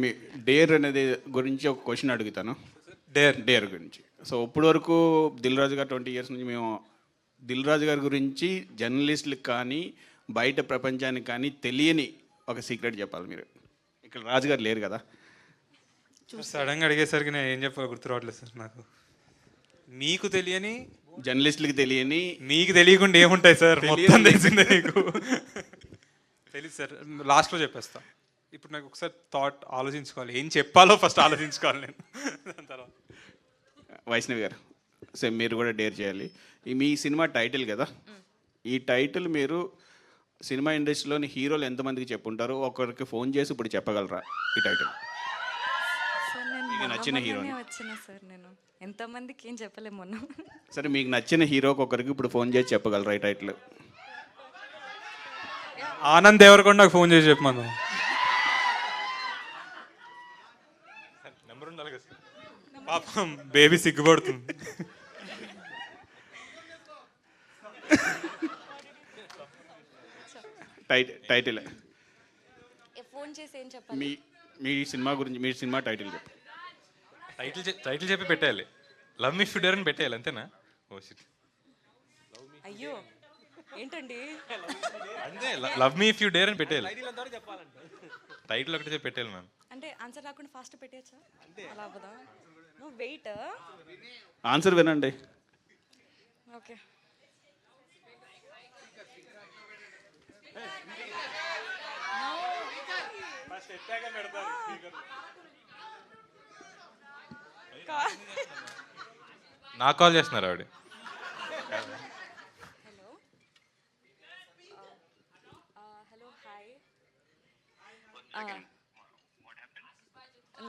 మీ dare అనేది గురించి ఒక క్వశ్చన్ అడుగుతాను. డేర్ గురించి. సో ఇప్పటి వరకు దిల్ రాజు గారు 20 ఇయర్స్ నుంచి మేము దిల్ రాజు గారి గురించి జర్నలిస్టులకు కానీ బయట ప్రపంచానికి కానీ తెలియని ఒక సీక్రెట్ చెప్పాలి మీరు. ఇక్కడ రాజు గారు లేరు కదా. సడన్గా అడిగేసరికి నేను ఏం చెప్పాలో గుర్తు రావట్లేదు సార్ నాకు. మీకు తెలియని, జర్నలిస్టులకు తెలియని, మీకు తెలియకుండా ఏముంటాయి సార్? మొత్తం తెలిసిందే నీకు. తెలియదు సార్, లాస్ట్లో చెప్పేస్తా. ఇప్పుడు నాకు ఒకసారి థాట్ ఆలోచించుకోవాలి, ఏం చెప్పాలో ఫస్ట్ ఆలోచించుకోవాలి నేను. దాని తర్వాత వైష్ణవి గారు సేమ్ మీరు కూడా డేర్ చేయాలి. మీ సినిమా టైటిల్ కదా, ఈ టైటిల్ మీరు సినిమా ఇండస్ట్రీలోని హీరోలు ఎంతమందికి చెప్పుంటారో ఒకరికి ఫోన్ చేసి ఇప్పుడు చెప్పగలరా ఈ టైటిల్? మీకు నచ్చిన హీరో వచ్చిన సార్, నేను ఎంతమందికి ఏం చెప్పలేము మొన్న. సరే, మీకు నచ్చిన హీరోకి ఒకరికి ఇప్పుడు ఫోన్ చేసి చెప్పగలరా ఈ టైటిల్? ఆనంద్ దేవరకొండకు ఫోన్ చేసి చెప్పమను. నెంబర్ ఉండాలి కదా సార్, పాపం బేబీ సిగ్గుపడుతుంది. టైటిల్ ఫోన్ చేసి ఏం చెప్పాలి? మీ సినిమా గురించి, మీ సినిమా టైటిల్ చెప్పు. టైటిల్ చెప్పి పెట్టేయాలి. లవ్ మీ ఫ్యూడర్ అని పెట్టేయాలి, అంతేనా? Oh shit. అయ్యో ఏంటండి, అంతే, love me if you dare అని పెట్టేయాలి. టైటిల్ ఒకటి చెప్పి పెట్టేయాలి మ్యామ్. అంటే ఆన్సర్ రాకుండా ఫాస్ట్ పెట్టేయచ్చా? అలా అవ్వదా? నువ్వు వెయిట్. ఆన్సర్ వినండి. ఓకే. నాకు కాల్ చేస్తున్నారు ఆవిడ. Hello hello hi.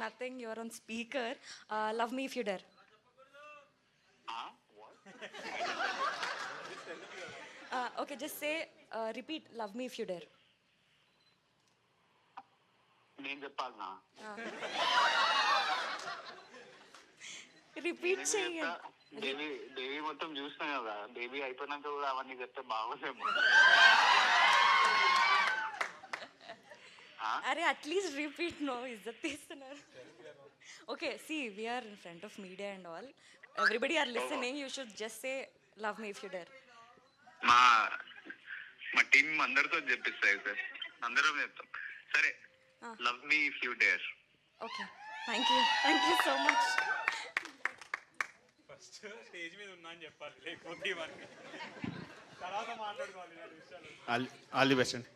Nothing, your on speaker. Love me if you dare. Okay, just say repeat love me if you dare. నేను చెప్పాలనా? రిపీట్ చేయండి. దేవి మొత్తం చూసినా కదా, దేవి అయిపోయినాక కూడా అవన్నీ చెప్తే బాగోదేమో. అరే అట్లీస్ట్ రిపీట్. నో, ఇజ్జత్ తీస్తున్నారు. Okay, see we're in front of media and all, everybody are listening. You should just say love me if you dare. మా టీం అందరితో చెప్పిస్తాయి సార్, అందరం చెప్తాం. సరే, love me if you dare. Okay, thank you so much. First stage మీద ఉన్నా అని చెప్పాలి, లేకపోతే ఇవన్నీ తర్వాత మాట్లాడుకోవాలి. ఆల్ ది బెస్ట్ అండి.